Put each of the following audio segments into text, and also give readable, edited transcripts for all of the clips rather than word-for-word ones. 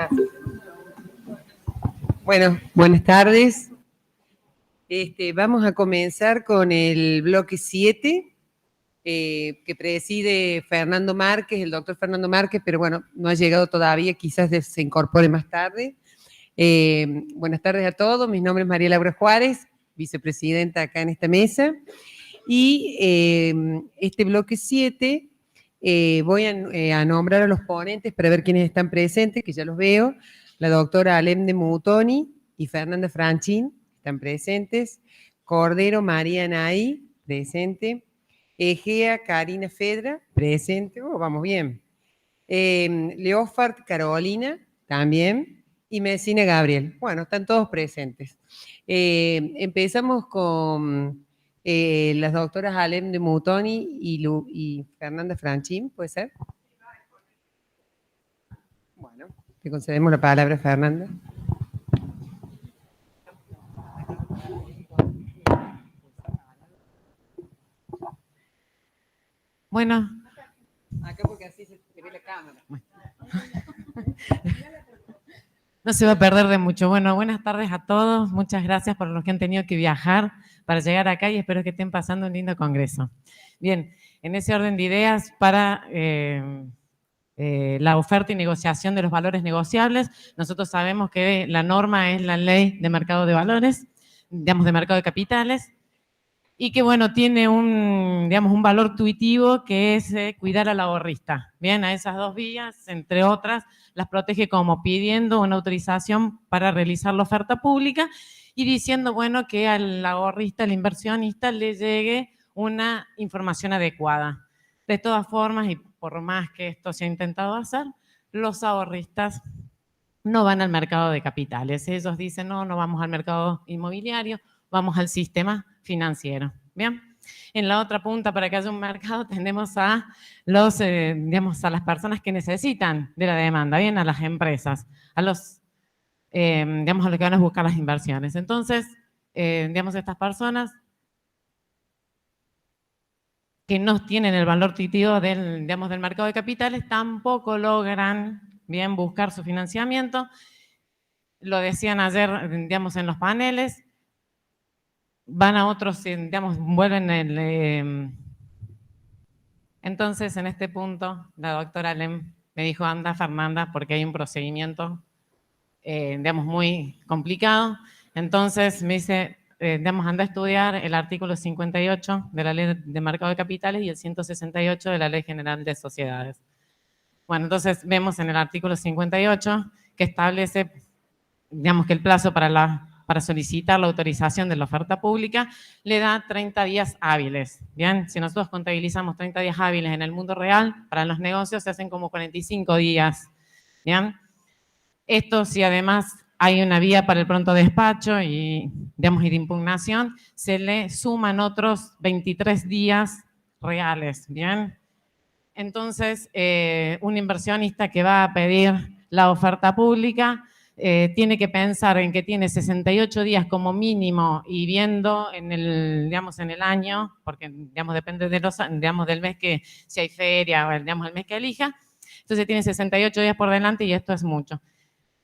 Gracias. Bueno, buenas tardes. Vamos a comenzar con el bloque 7, que preside Fernando Márquez, el doctor Fernando Márquez, pero bueno, no ha llegado todavía, quizás se incorpore más tarde. Buenas tardes a todos, mi nombre es María Laura Juárez, vicepresidenta acá en esta mesa, y este bloque 7 voy a nombrar a los ponentes para ver quiénes están presentes, que ya los veo. La doctora Alemne Mutoni y Fernanda Franchín están presentes. Cordero María Nay, presente. Egea Karina Fedra, presente. Oh, vamos bien. Leofart Carolina, también. Y Messina Gabriel. Bueno, están todos presentes. Empezamos con las doctoras Alemne Mutoni y Fernanda Franchín, ¿puede ser? Bueno, te concedemos la palabra, Fernanda. Bueno. Acá porque así se ve la cámara. No se va a perder de mucho. Bueno, buenas tardes a todos. Muchas gracias por los que han tenido que viajar para llegar acá y espero que estén pasando un lindo congreso. Bien, en ese orden de ideas para la oferta y negociación de los valores negociables, nosotros sabemos que la norma es la ley de mercado de valores, digamos de mercado de capitales, y que, bueno, tiene un valor tuitivo que es cuidar al ahorrista. Bien, a esas dos vías, entre otras, las protege como pidiendo una autorización para realizar la oferta pública y diciendo, bueno, que al ahorrista, al inversionista, le llegue una información adecuada. De todas formas, y por más que esto se ha intentado hacer, los ahorristas no van al mercado de capitales. Ellos dicen, no vamos al mercado inmobiliario, vamos al sistema financiero. Bien, en la otra punta, para que haya un mercado, tenemos a a las personas que necesitan de la demanda, bien, a las empresas, a los a los que van a buscar las inversiones. Entonces, estas personas que no tienen el valor tuitivo del mercado de capitales tampoco logran, bien, buscar su financiamiento. Lo decían ayer, en los paneles, van a otros, vuelven entonces, en este punto, la doctora Lem me dijo, anda, Fernanda, porque hay un procedimiento, muy complicado. Entonces, me dice, anda a estudiar el artículo 58 de la Ley de Mercado de Capitales y el 168 de la Ley General de Sociedades. Bueno, entonces, vemos en el artículo 58 que establece, que el plazo para solicitar la autorización de la oferta pública le da 30 días hábiles. Bien, si nosotros contabilizamos 30 días hábiles en el mundo real, para los negocios se hacen como 45 días. Bien, esto si además hay una vía para el pronto despacho y de impugnación, se le suman otros 23 días reales. Bien, entonces un inversionista que va a pedir la oferta pública tiene que pensar en que tiene 68 días como mínimo y viendo en el año, porque depende de del mes que, si hay feria o el mes que elija, entonces tiene 68 días por delante y esto es mucho.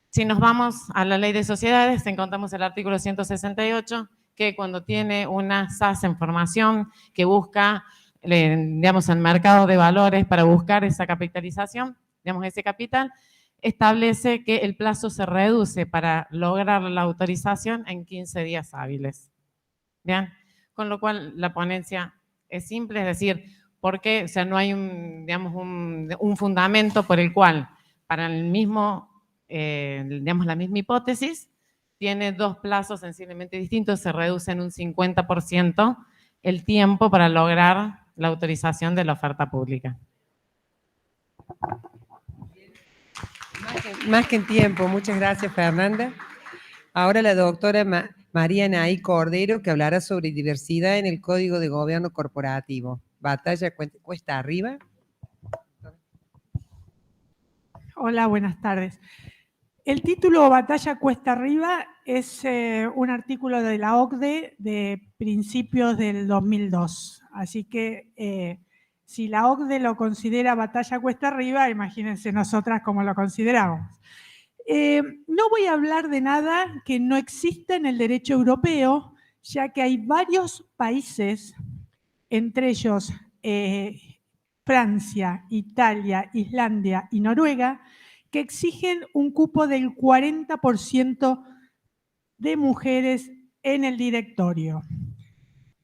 Si nos vamos a la ley de sociedades, encontramos el artículo 168, que cuando tiene una SAS en formación que busca, el mercado de valores para buscar esa capitalización, ese capital, establece que el plazo se reduce para lograr la autorización en 15 días hábiles. Bien, con lo cual la ponencia es simple, es decir, porque, o sea, no hay un fundamento por el cual para el mismo, la misma hipótesis, tiene dos plazos sensiblemente distintos, se reduce en un 50% el tiempo para lograr la autorización de la oferta pública. Más que en tiempo. Muchas gracias, Fernanda. Ahora la doctora María Nay Cordero, que hablará sobre diversidad en el Código de Gobierno Corporativo. Batalla cuesta arriba. Hola, buenas tardes. El título Batalla cuesta arriba es un artículo de la OCDE de principios del 2002. Así que si la OCDE lo considera batalla cuesta arriba, imagínense nosotras cómo lo consideramos. No voy a hablar de nada que no exista en el derecho europeo, ya que hay varios países, entre ellos Francia, Italia, Islandia y Noruega, que exigen un cupo del 40% de mujeres en el directorio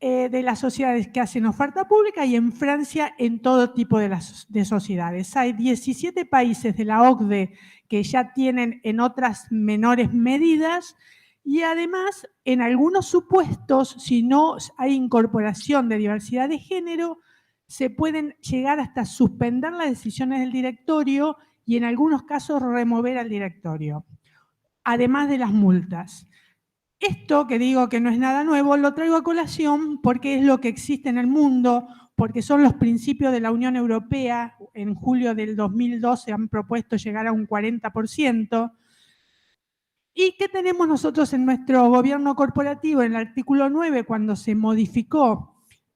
de las sociedades que hacen oferta pública, y en Francia en todo tipo de sociedades. Hay 17 países de la OCDE que ya tienen en otras menores medidas, y además en algunos supuestos, si no hay incorporación de diversidad de género, se pueden llegar hasta suspender las decisiones del directorio y en algunos casos remover al directorio, además de las multas. Esto que digo que no es nada nuevo, lo traigo a colación porque es lo que existe en el mundo, porque son los principios de la Unión Europea. En julio del 2012 han propuesto llegar a un 40%. ¿Y qué tenemos nosotros en nuestro gobierno corporativo? En el artículo 9, cuando se modificó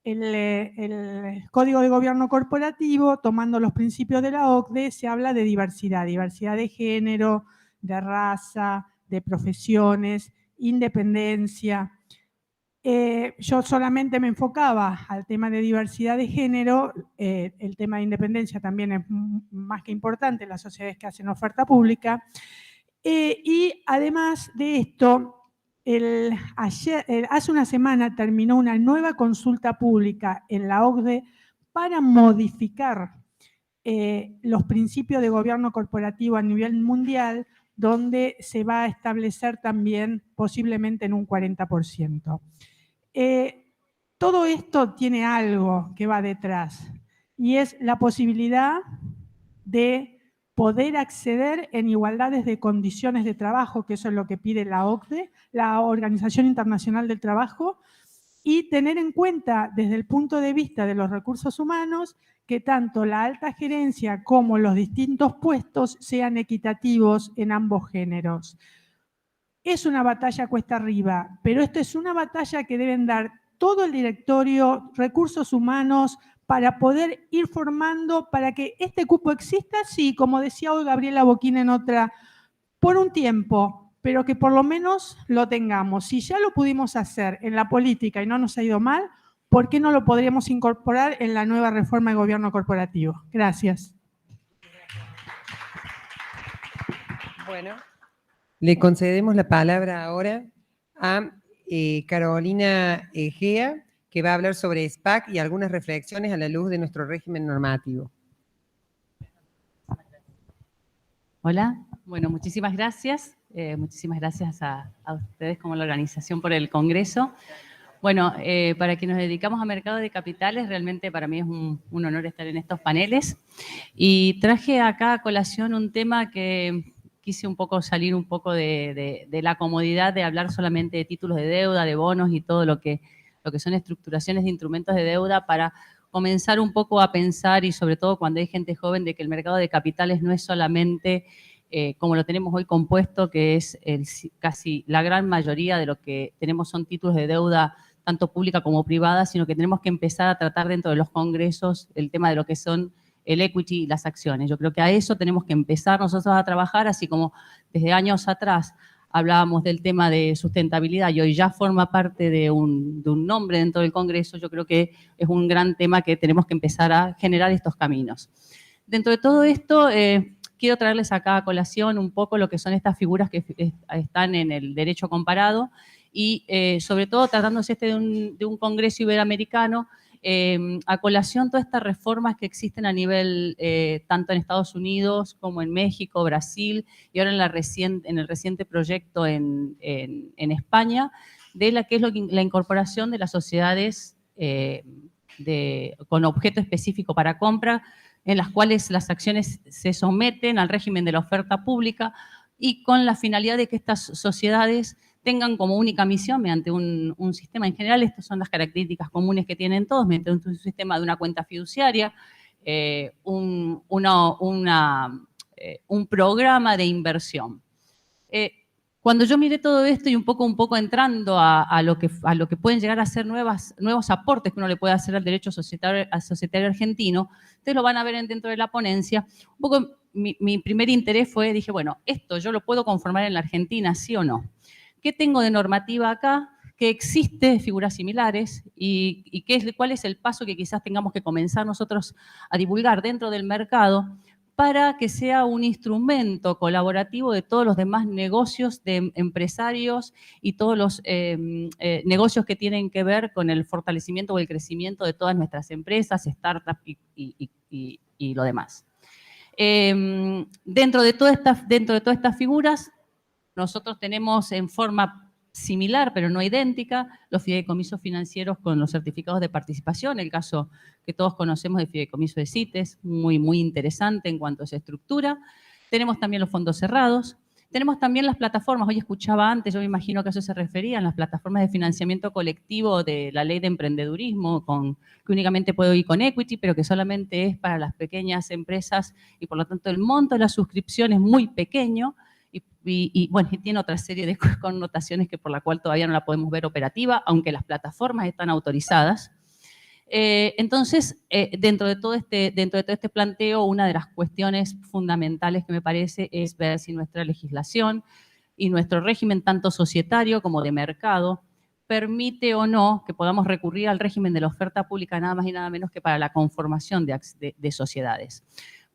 el Código de Gobierno Corporativo, tomando los principios de la OCDE, se habla de diversidad de género, de raza, de profesiones, independencia. Yo solamente me enfocaba al tema de diversidad de género. El tema de independencia también es más que importante en las sociedades que hacen oferta pública. Y además de esto, hace una semana terminó una nueva consulta pública en la OCDE para modificar los principios de gobierno corporativo a nivel mundial, donde se va a establecer también posiblemente en un 40%. Todo esto tiene algo que va detrás, y es la posibilidad de poder acceder en igualdades de condiciones de trabajo, que eso es lo que pide la OCDE, la Organización Internacional del Trabajo, y tener en cuenta desde el punto de vista de los recursos humanos que tanto la alta gerencia como los distintos puestos sean equitativos en ambos géneros. Es una batalla cuesta arriba, pero esto es una batalla que deben dar todo el directorio, recursos humanos, para poder ir formando, para que este cupo exista, sí, como decía hoy Gabriela Boquín en otra, por un tiempo, pero que por lo menos lo tengamos. Si ya lo pudimos hacer en la política y no nos ha ido mal, ¿por qué no lo podríamos incorporar en la nueva reforma de gobierno corporativo? Gracias. Bueno, le concedemos la palabra ahora a Carolina Egea, que va a hablar sobre SPAC y algunas reflexiones a la luz de nuestro régimen normativo. Hola, bueno, muchísimas gracias. Muchísimas gracias a ustedes como la organización por el Congreso. Bueno, para quienes nos dedicamos a mercado de capitales, realmente para mí es un honor estar en estos paneles. Y traje acá a colación un tema que quise un poco salir un poco de la comodidad de hablar solamente de títulos de deuda, de bonos y todo lo que son estructuraciones de instrumentos de deuda, para comenzar un poco a pensar, y sobre todo cuando hay gente joven, de que el mercado de capitales no es solamente como lo tenemos hoy compuesto, que es casi la gran mayoría de lo que tenemos son títulos de deuda tanto pública como privada, sino que tenemos que empezar a tratar dentro de los congresos el tema de lo que son el equity y las acciones. Yo creo que a eso tenemos que empezar nosotros a trabajar, así como desde años atrás hablábamos del tema de sustentabilidad y hoy ya forma parte de un nombre dentro del Congreso. Yo creo que es un gran tema que tenemos que empezar a generar estos caminos. Dentro de todo esto, quiero traerles acá a colación un poco lo que son estas figuras que están en el derecho comparado y sobre todo tratándose de un Congreso iberoamericano, a colación todas estas reformas que existen a nivel tanto en Estados Unidos como en México, Brasil y ahora en el reciente proyecto en España, de la que es la incorporación de las sociedades con objeto específico para compra, en las cuales las acciones se someten al régimen de la oferta pública y con la finalidad de que estas sociedades tengan como única misión, mediante un sistema en general, estas son las características comunes que tienen todos, mediante un sistema de una cuenta fiduciaria, un programa de inversión. Cuando yo miré todo esto y un poco entrando a lo que pueden llegar a ser nuevos aportes que uno le puede hacer al derecho societario argentino, ustedes lo van a ver dentro de la ponencia, un poco mi primer interés fue, dije, bueno, ¿esto yo lo puedo conformar en la Argentina, sí o no? ¿Qué tengo de normativa acá? ¿Qué existe de figuras similares? ¿Y cuál es el paso que quizás tengamos que comenzar nosotros a divulgar dentro del mercado para que sea un instrumento colaborativo de todos los demás negocios de empresarios y todos los negocios que tienen que ver con el fortalecimiento o el crecimiento de todas nuestras empresas, startups y lo demás? Dentro de todas estas figuras, nosotros tenemos en forma similar, pero no idéntica, los fideicomisos financieros con los certificados de participación, el caso que todos conocemos de fideicomiso de CITES, muy interesante en cuanto a esa estructura. Tenemos también los fondos cerrados. Tenemos también las plataformas, hoy escuchaba antes, yo me imagino que a eso se referían, las plataformas de financiamiento colectivo de la ley de emprendedurismo, que únicamente puede ir con equity, pero que solamente es para las pequeñas empresas y por lo tanto el monto de la suscripción es muy pequeño y tiene otra serie de connotaciones que por la cual todavía no la podemos ver operativa, aunque las plataformas están autorizadas. Entonces, dentro de todo este planteo, una de las cuestiones fundamentales que me parece es ver si nuestra legislación y nuestro régimen tanto societario como de mercado permite o no que podamos recurrir al régimen de la oferta pública nada más y nada menos que para la conformación de sociedades.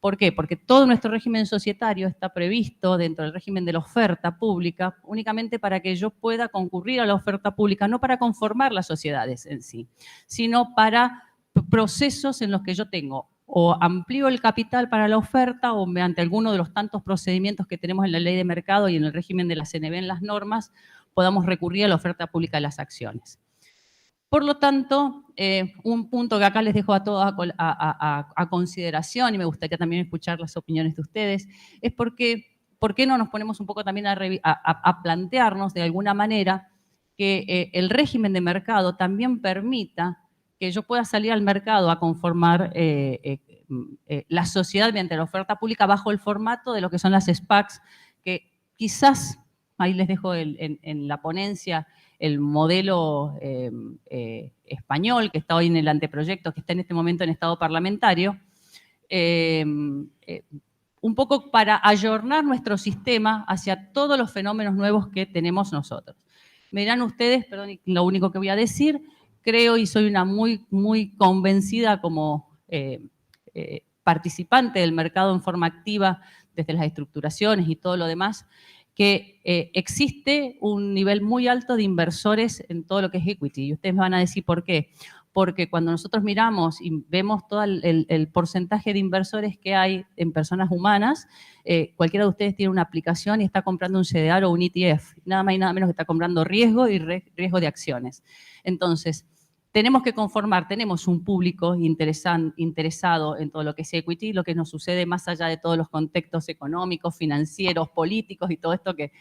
¿Por qué? Porque todo nuestro régimen societario está previsto dentro del régimen de la oferta pública únicamente para que yo pueda concurrir a la oferta pública, no para conformar las sociedades en sí, sino para procesos en los que yo tengo o amplío el capital para la oferta o mediante alguno de los tantos procedimientos que tenemos en la ley de mercado y en el régimen de la CNB en las normas, podamos recurrir a la oferta pública de las acciones. Por lo tanto, un punto que acá les dejo a todos a consideración y me gustaría también escuchar las opiniones de ustedes, es por qué no nos ponemos un poco también a plantearnos de alguna manera que el régimen de mercado también permita que yo pueda salir al mercado a conformar la sociedad mediante la oferta pública bajo el formato de lo que son las SPACs, que quizás, ahí les dejo en la ponencia, el modelo español que está hoy en el anteproyecto, que está en este momento en estado parlamentario, un poco para ayornar nuestro sistema hacia todos los fenómenos nuevos que tenemos nosotros. Me dirán ustedes, perdón, lo único que voy a decir, creo y soy una muy convencida como participante del mercado en forma activa desde las estructuraciones y todo lo demás, que existe un nivel muy alto de inversores en todo lo que es equity. Y ustedes me van a decir por qué. Porque cuando nosotros miramos y vemos todo el porcentaje de inversores que hay en personas humanas, cualquiera de ustedes tiene una aplicación y está comprando un CDR o un ETF. Nada más y nada menos que está comprando riesgo y riesgo de acciones. Entonces, tenemos que conformar, tenemos un público interesado en todo lo que es equity, lo que nos sucede más allá de todos los contextos económicos, financieros, políticos y todo esto que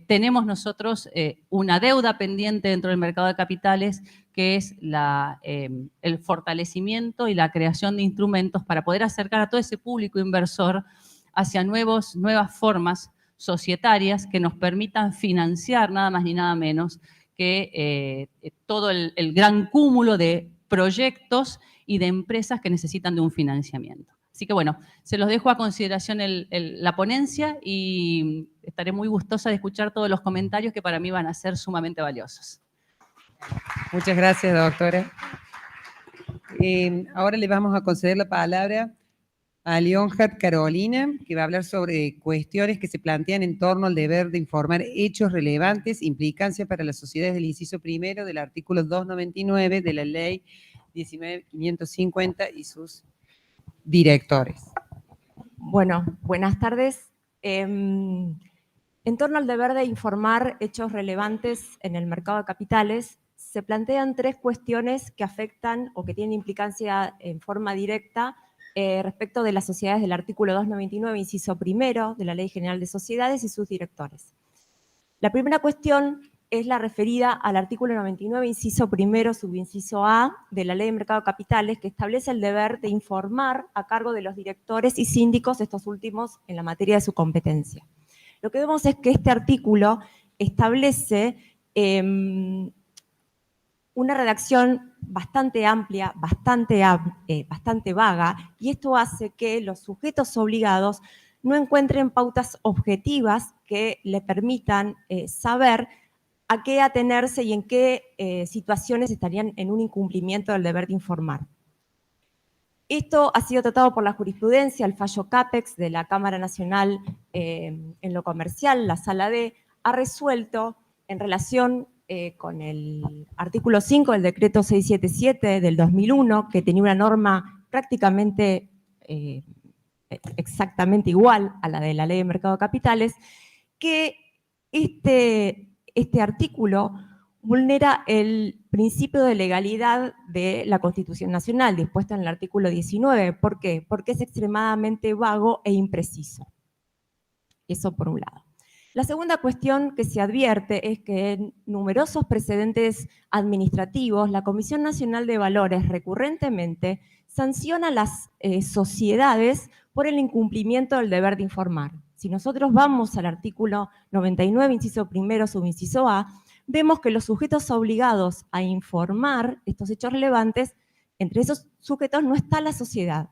tenemos nosotros una deuda pendiente dentro del mercado de capitales, que es el fortalecimiento y la creación de instrumentos para poder acercar a todo ese público inversor hacia nuevas formas societarias que nos permitan financiar nada más ni nada menos que todo el gran cúmulo de proyectos y de empresas que necesitan de un financiamiento. Así que bueno, se los dejo a consideración la ponencia y estaré muy gustosa de escuchar todos los comentarios que para mí van a ser sumamente valiosos. Muchas gracias, doctora. Ahora le vamos a conceder la palabra a Leonhard Carolina, que va a hablar sobre cuestiones que se plantean en torno al deber de informar hechos relevantes, implicancia para las sociedades del inciso primero del artículo 299 de la ley 19.550 y sus directores. Bueno, buenas tardes. En torno al deber de informar hechos relevantes en el mercado de capitales, se plantean tres cuestiones que afectan o que tienen implicancia en forma directa respecto de las sociedades del artículo 299, inciso primero de la Ley General de Sociedades y sus directores. La primera cuestión es la referida al artículo 99, inciso primero, subinciso A, de la Ley de Mercado de Capitales, que establece el deber de informar a cargo de los directores y síndicos, estos últimos en la materia de su competencia. Lo que vemos es que este artículo establece una redacción bastante amplia, bastante vaga, y esto hace que los sujetos obligados no encuentren pautas objetivas que le permitan saber a qué atenerse y en qué situaciones estarían en un incumplimiento del deber de informar. Esto ha sido tratado por la jurisprudencia, el fallo CAPEX de la Cámara Nacional en lo Comercial, la Sala D, ha resuelto en relación con el artículo 5 del decreto 677 del 2001, que tenía una norma prácticamente exactamente igual a la de la Ley de Mercado de Capitales, que este artículo vulnera el principio de legalidad de la Constitución Nacional, dispuesto en el artículo 19. ¿Por qué? Porque es extremadamente vago e impreciso. Eso por un lado. La segunda cuestión que se advierte es que en numerosos precedentes administrativos, la Comisión Nacional de Valores recurrentemente sanciona a las sociedades por el incumplimiento del deber de informar. Si nosotros vamos al artículo 99, inciso primero, subinciso A, vemos que los sujetos obligados a informar estos hechos relevantes, entre esos sujetos no está la sociedad.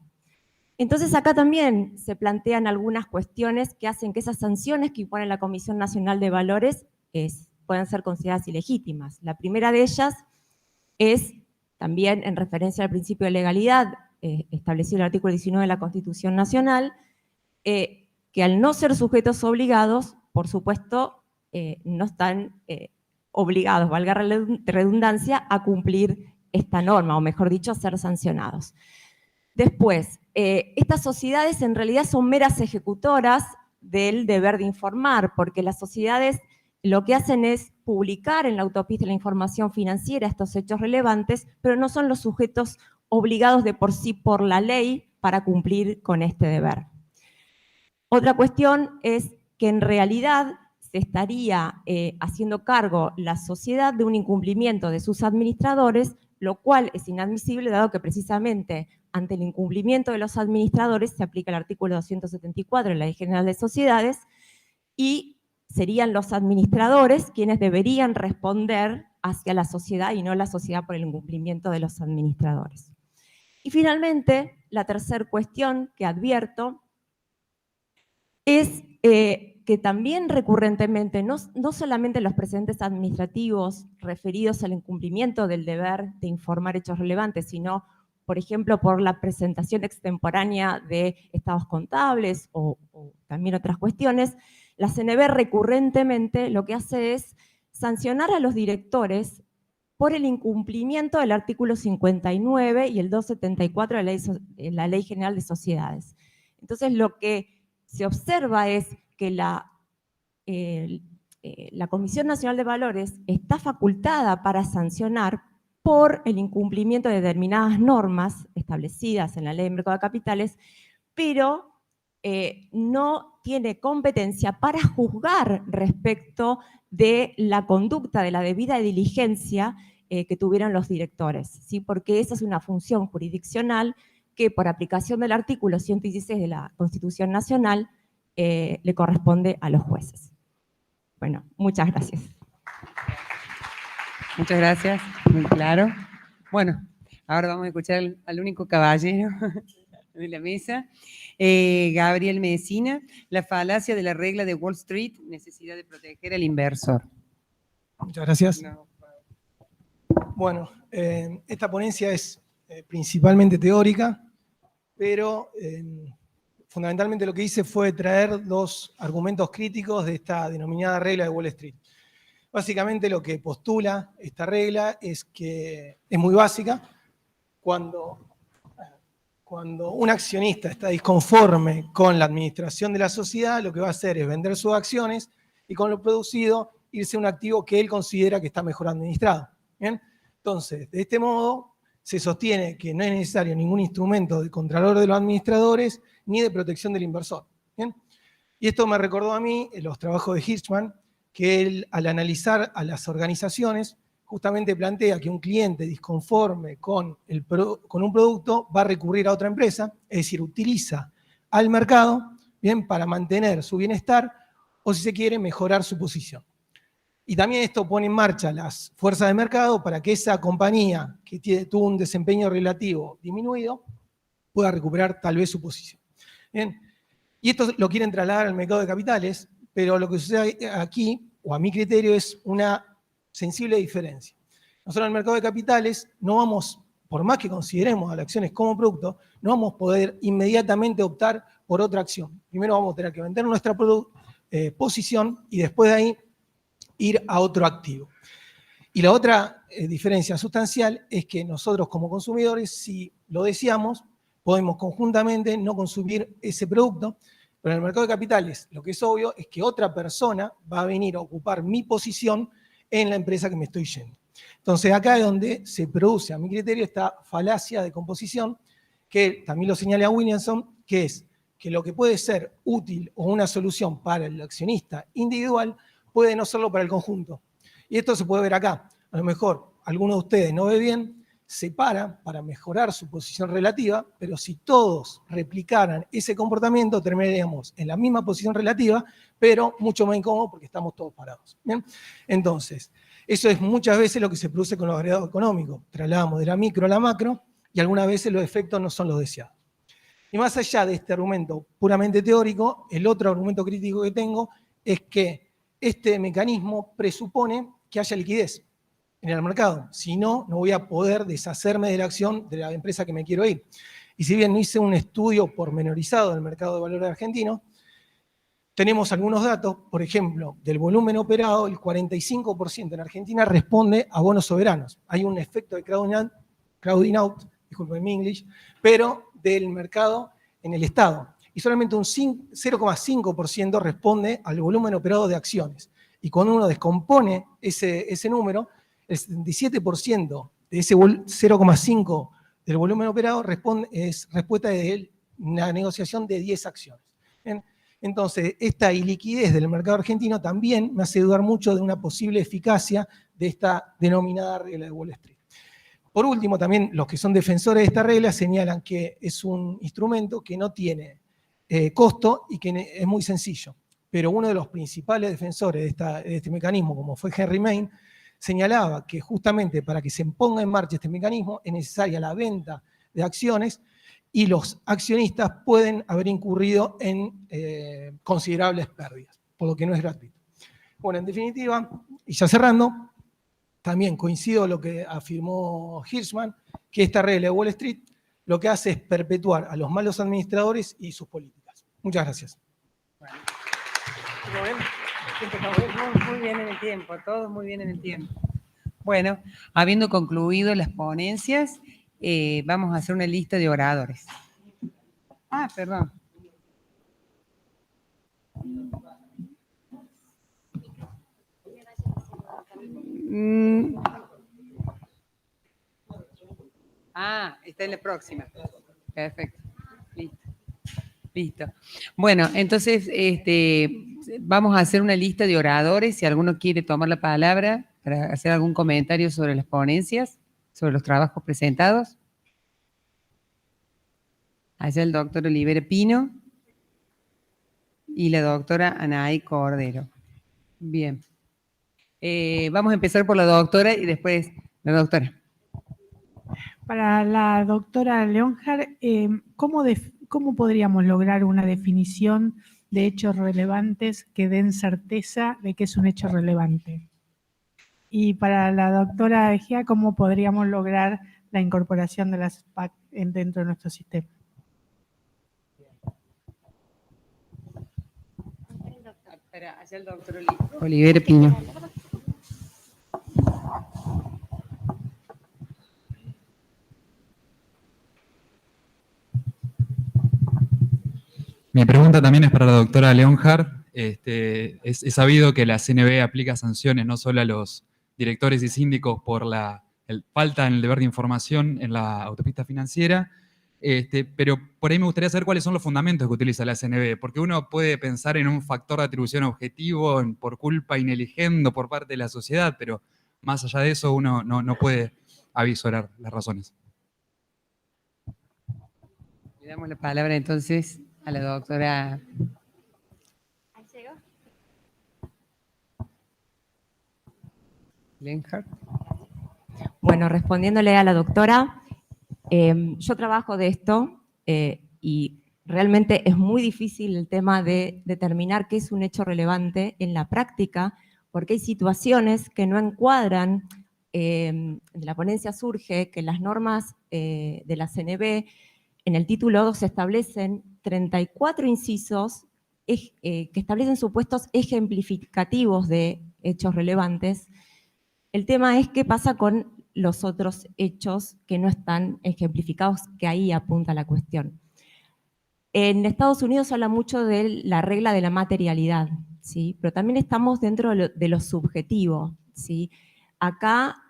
Entonces acá también se plantean algunas cuestiones que hacen que esas sanciones que impone la Comisión Nacional de Valores puedan ser consideradas ilegítimas. La primera de ellas es también en referencia al principio de legalidad establecido en el artículo 19 de la Constitución Nacional, que al no ser sujetos obligados, por supuesto, no están obligados, valga redundancia, a cumplir esta norma, o mejor dicho, a ser sancionados. Después, estas sociedades en realidad son meras ejecutoras del deber de informar, porque las sociedades lo que hacen es publicar en la autopista la información financiera, estos hechos relevantes, pero no son los sujetos obligados de por sí por la ley para cumplir con este deber. Otra cuestión es que en realidad se estaría haciendo cargo la sociedad de un incumplimiento de sus administradores, lo cual es inadmisible dado que precisamente ante el incumplimiento de los administradores se aplica el artículo 274 de la Ley General de Sociedades y serían los administradores quienes deberían responder hacia la sociedad y no la sociedad por el incumplimiento de los administradores. Y finalmente, la tercera cuestión que advierto es que también recurrentemente, no solamente los precedentes administrativos referidos al incumplimiento del deber de informar hechos relevantes, sino, por ejemplo, por la presentación extemporánea de estados contables o también otras cuestiones, la CNV recurrentemente lo que hace es sancionar a los directores por el incumplimiento del artículo 59 y el 274 de la Ley General de Sociedades. Entonces, lo que se observa es que la Comisión Nacional de Valores está facultada para sancionar por el incumplimiento de determinadas normas establecidas en la Ley de Mercado de Capitales, pero no tiene competencia para juzgar respecto de la conducta, de la debida diligencia que tuvieron los directores, ¿sí? Porque esa es una función jurisdiccional que por aplicación del artículo 116 de la Constitución Nacional le corresponde a los jueces. Bueno, muchas gracias. Muchas gracias, muy claro. Bueno, ahora vamos a escuchar al único caballero de la mesa, Gabriel Mesina, la falacia de la regla de Wall Street, necesidad de proteger al inversor. Muchas gracias. No. Bueno, esta ponencia es principalmente teórica, pero fundamentalmente lo que hice fue traer dos argumentos críticos de esta denominada regla de Wall Street. Básicamente lo que postula esta regla es que es muy básica. Cuando un accionista está disconforme con la administración de la sociedad, lo que va a hacer es vender sus acciones y con lo producido irse a un activo que él considera que está mejor administrado. ¿Bien? Entonces, de este modo, se sostiene que no es necesario ningún instrumento de contralor de los administradores ni de protección del inversor. ¿Bien? Y esto me recordó a mí los trabajos de Hirschman, que él, al analizar a las organizaciones, justamente plantea que un cliente disconforme con un producto va a recurrir a otra empresa, es decir, utiliza al mercado, ¿bien?, para mantener su bienestar o, si se quiere, mejorar su posición. Y también esto pone en marcha las fuerzas de mercado para que esa compañía que tuvo un desempeño relativo disminuido pueda recuperar tal vez su posición. Bien. Y esto lo quieren trasladar al mercado de capitales, pero lo que sucede aquí, o a mi criterio, es una sensible diferencia. Nosotros en el mercado de capitales no vamos, por más que consideremos a las acciones como producto, no vamos a poder inmediatamente optar por otra acción. Primero vamos a tener que vender nuestra posición y después de ahí ir a otro activo. Y la otra diferencia sustancial es que nosotros como consumidores, si lo deseamos, podemos conjuntamente no consumir ese producto, pero en el mercado de capitales lo que es obvio es que otra persona va a venir a ocupar mi posición en la empresa que me estoy yendo. Entonces acá es donde se produce, a mi criterio, esta falacia de composición, que también lo señala Williamson, que es que lo que puede ser útil o una solución para el accionista individual puede no serlo para el conjunto. Y esto se puede ver acá. A lo mejor alguno de ustedes no ve bien, se para mejorar su posición relativa, pero si todos replicaran ese comportamiento, terminaríamos en la misma posición relativa, pero mucho más incómodo porque estamos todos parados. ¿Bien? Entonces, eso es muchas veces lo que se produce con los agregados económicos. Trasladamos de la micro a la macro y algunas veces los efectos no son los deseados. Y más allá de este argumento puramente teórico, el otro argumento crítico que tengo es que este mecanismo presupone que haya liquidez en el mercado. Si no, no voy a poder deshacerme de la acción de la empresa que me quiero ir. Y si bien no hice un estudio pormenorizado del mercado de valores argentino, tenemos algunos datos, por ejemplo, del volumen operado, el 45% en Argentina responde a bonos soberanos. Hay un efecto de crowding out, disculpen mi English, pero del mercado en el Estado. Y solamente un 0,5% responde al volumen operado de acciones. Y cuando uno descompone ese número, el 77% de ese 0,5% del volumen operado es respuesta de una negociación de 10 acciones. ¿Bien? Entonces, esta iliquidez del mercado argentino también me hace dudar mucho de una posible eficacia de esta denominada regla de Wall Street. Por último, también los que son defensores de esta regla señalan que es un instrumento que no tiene costo y que es muy sencillo. Pero uno de los principales defensores de este mecanismo, como fue Henry Main, señalaba que justamente para que se ponga en marcha este mecanismo es necesaria la venta de acciones y los accionistas pueden haber incurrido en considerables pérdidas, por lo que no es gratuito. Bueno, en definitiva, y ya cerrando, también coincido con lo que afirmó Hirschman, que esta regla de Wall Street lo que hace es perpetuar a los malos administradores y sus políticas. Muchas gracias. Muy bien en el tiempo, todos muy bien en el tiempo. Bueno, habiendo concluido las ponencias, vamos a hacer una lista de oradores. Ah, perdón. Está en la próxima. Perfecto. Listo. Bueno, entonces vamos a hacer una lista de oradores. Si alguno quiere tomar la palabra para hacer algún comentario sobre las ponencias, sobre los trabajos presentados. Allá el doctor Olivera Pino y la doctora Anaí Cordero. Bien. Vamos a empezar por la doctora y después la doctora. Para la doctora Leonhardt, ¿cómo podríamos lograr una definición de hechos relevantes que den certeza de que es un hecho relevante? Y para la doctora Egea, ¿cómo podríamos lograr la incorporación de las PAC dentro de nuestro sistema? Allá el doctor Olivera Pino. Mi pregunta también es para la doctora Leonhardt. Es sabido que la CNB aplica sanciones no solo a los directores y síndicos por la falta en el deber de información en la autopista financiera, pero por ahí me gustaría saber cuáles son los fundamentos que utiliza la CNB, porque uno puede pensar en un factor de atribución objetivo, por culpa ineligendo por parte de la sociedad, pero más allá de eso uno no puede avisorar las razones. Le damos la palabra entonces a la doctora. Lenhart. Bueno, respondiéndole a la doctora, yo trabajo de esto y realmente es muy difícil el tema de determinar qué es un hecho relevante en la práctica, porque hay situaciones que no encuadran. De la ponencia surge que las normas de la CNB, en el título 2 se establecen 34 incisos que establecen supuestos ejemplificativos de hechos relevantes. El tema es qué pasa con los otros hechos que no están ejemplificados, que ahí apunta la cuestión. En Estados Unidos se habla mucho de la regla de la materialidad, ¿sí? Pero también estamos dentro de lo subjetivo, ¿sí? Acá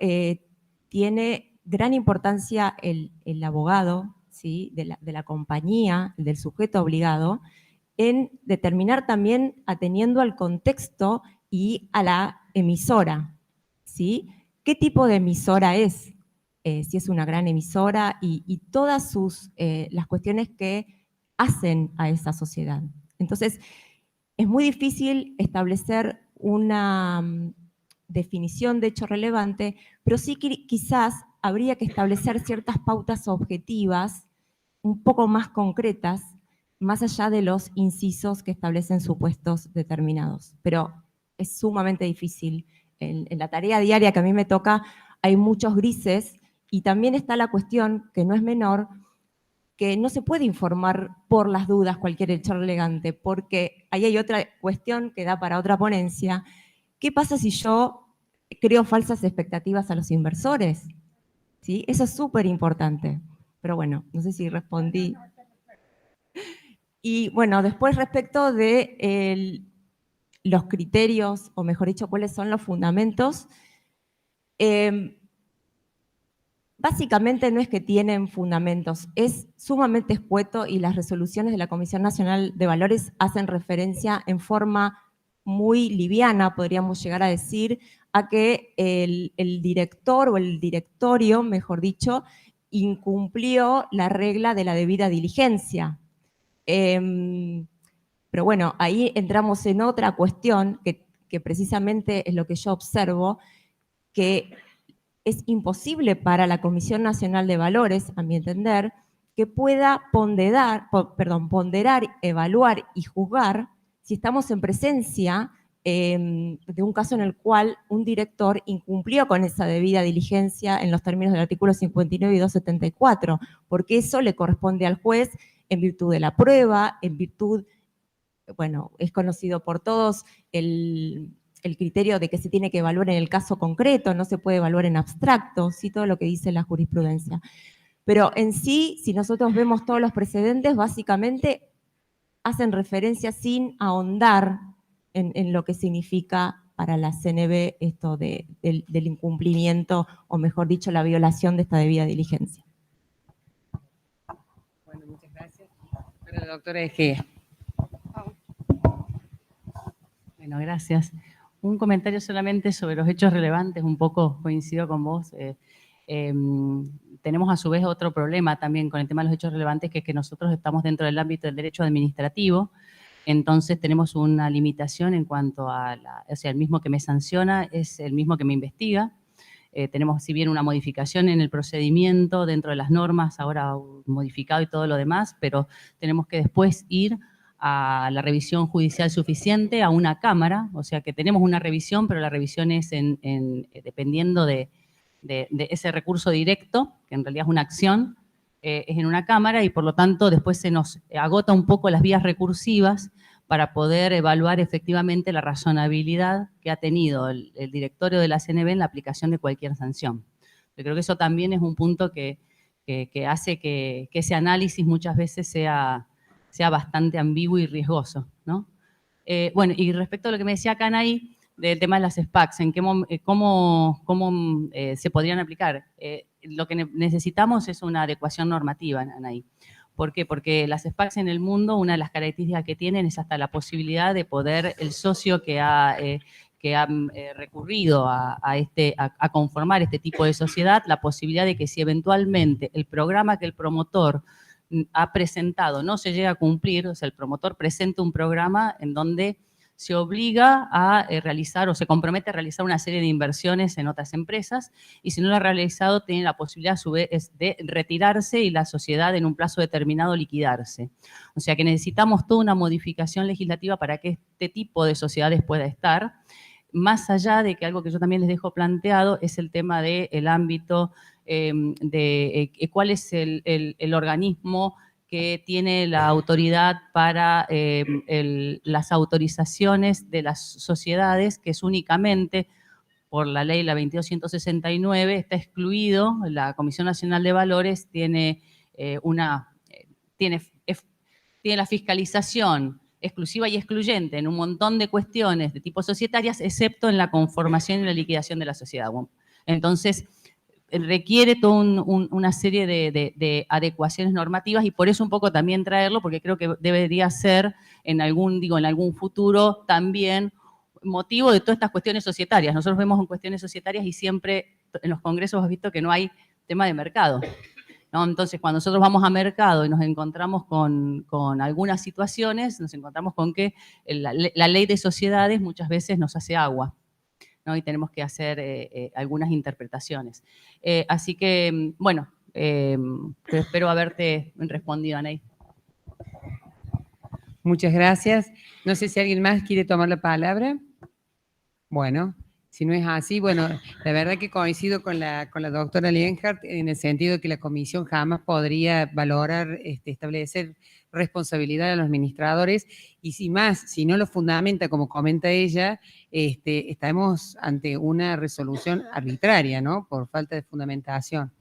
tiene gran importancia el abogado, ¿sí? de la compañía, del sujeto obligado, en determinar también atendiendo al contexto y a la emisora, ¿sí? ¿Qué tipo de emisora es? Si es una gran emisora y todas las cuestiones que hacen a esa sociedad. Entonces, es muy difícil establecer una definición de hecho relevante, pero sí quizás habría que establecer ciertas pautas objetivas un poco más concretas, más allá de los incisos que establecen supuestos determinados. Pero es sumamente difícil. En la tarea diaria que a mí me toca hay muchos grises y también está la cuestión, que no es menor, que no se puede informar por las dudas cualquier hecho relevante, porque ahí hay otra cuestión que da para otra ponencia. ¿Qué pasa si yo creo falsas expectativas a los inversores? ¿Sí? Eso es súper importante. Pero bueno, no sé si respondí. Y bueno, después respecto de los criterios, o mejor dicho, cuáles son los fundamentos, básicamente no es que tienen fundamentos, es sumamente escueto y las resoluciones de la Comisión Nacional de Valores hacen referencia en forma muy liviana, podríamos llegar a decir, a que el director o el directorio, mejor dicho, incumplió la regla de la debida diligencia. Pero bueno, ahí entramos en otra cuestión que precisamente es lo que yo observo, que es imposible para la Comisión Nacional de Valores, a mi entender, que pueda ponderar, evaluar y juzgar si estamos en presencia de un caso en el cual un director incumplió con esa debida diligencia en los términos del artículo 59 y 274, porque eso le corresponde al juez en virtud de la prueba, en virtud, bueno, es conocido por todos el criterio de que se tiene que evaluar en el caso concreto, no se puede evaluar en abstracto, sí, todo lo que dice la jurisprudencia. Pero en sí, si nosotros vemos todos los precedentes, básicamente hacen referencia sin ahondar en lo que significa para la CNB esto del incumplimiento, o mejor dicho, la violación de esta debida diligencia. Bueno, muchas gracias. Para la doctora Egea. Bueno, gracias. Un comentario solamente sobre los hechos relevantes, un poco coincido con vos. Tenemos a su vez otro problema también con el tema de los hechos relevantes, que es que nosotros estamos dentro del ámbito del derecho administrativo, entonces tenemos una limitación en cuanto a o sea, el mismo que me sanciona es el mismo que me investiga. Tenemos, si bien, una modificación en el procedimiento dentro de las normas, ahora modificado y todo lo demás, pero tenemos que después ir a la revisión judicial suficiente, a una cámara, o sea que tenemos una revisión, pero la revisión es dependiendo de ese recurso directo, que en realidad es una acción, es en una cámara y por lo tanto después se nos agota un poco las vías recursivas para poder evaluar efectivamente la razonabilidad que ha tenido el directorio de la CNB en la aplicación de cualquier sanción. Yo creo que eso también es un punto que hace que ese análisis muchas veces sea bastante ambiguo y riesgoso, ¿no? Bueno, y respecto a lo que me decía Canaí, del tema de las SPACs, cómo se podrían aplicar. Lo que necesitamos es una adecuación normativa, Anaí. ¿Por qué? Porque las SPACs en el mundo, una de las características que tienen es hasta la posibilidad de poder, el socio que ha recurrido a conformar este tipo de sociedad, la posibilidad de que si eventualmente el programa que el promotor ha presentado no se llega a cumplir, o sea, el promotor presenta un programa en donde se obliga a realizar o se compromete a realizar una serie de inversiones en otras empresas y si no lo ha realizado tiene la posibilidad a su vez de retirarse y la sociedad en un plazo determinado liquidarse. O sea que necesitamos toda una modificación legislativa para que este tipo de sociedades pueda estar, más allá de que algo que yo también les dejo planteado es el tema del ámbito de cuál es el organismo que tiene la autoridad para las autorizaciones de las sociedades, que es únicamente por la ley, la 22.169, está excluido. La Comisión Nacional de Valores tiene la fiscalización exclusiva y excluyente en un montón de cuestiones de tipo societarias, excepto en la conformación y la liquidación de la sociedad. Entonces, requiere toda una serie de adecuaciones normativas y por eso un poco también traerlo, porque creo que debería ser en algún futuro también motivo de todas estas cuestiones societarias. Nosotros vemos en cuestiones societarias y siempre en los congresos hemos visto que no hay tema de mercado, ¿no? Entonces, cuando nosotros vamos a mercado y nos encontramos con algunas situaciones, nos encontramos con que la ley de sociedades muchas veces nos hace agua, ¿no? Y tenemos que hacer algunas interpretaciones. Así que, bueno, espero haberte respondido, Aney. Muchas gracias. No sé si alguien más quiere tomar la palabra. Bueno, si no es así, bueno, la verdad que coincido con la doctora Lienhardt en el sentido de que la comisión jamás podría valorar, establecer responsabilidad a los administradores y si no lo fundamenta, como comenta ella, estamos ante una resolución arbitraria, ¿no? Por falta de fundamentación.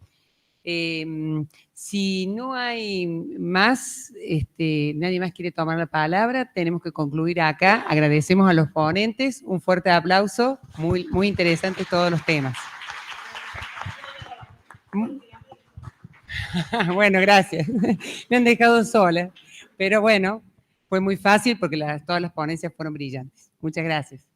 Si no hay más, nadie más quiere tomar la palabra, tenemos que concluir acá. Agradecemos a los ponentes, un fuerte aplauso, muy, muy interesantes todos los temas. Bueno, gracias. Me han dejado sola, pero bueno, fue muy fácil porque todas las ponencias fueron brillantes. Muchas gracias.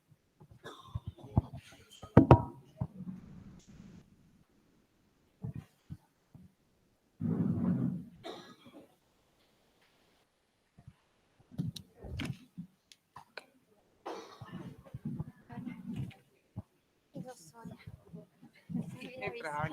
No hay problema.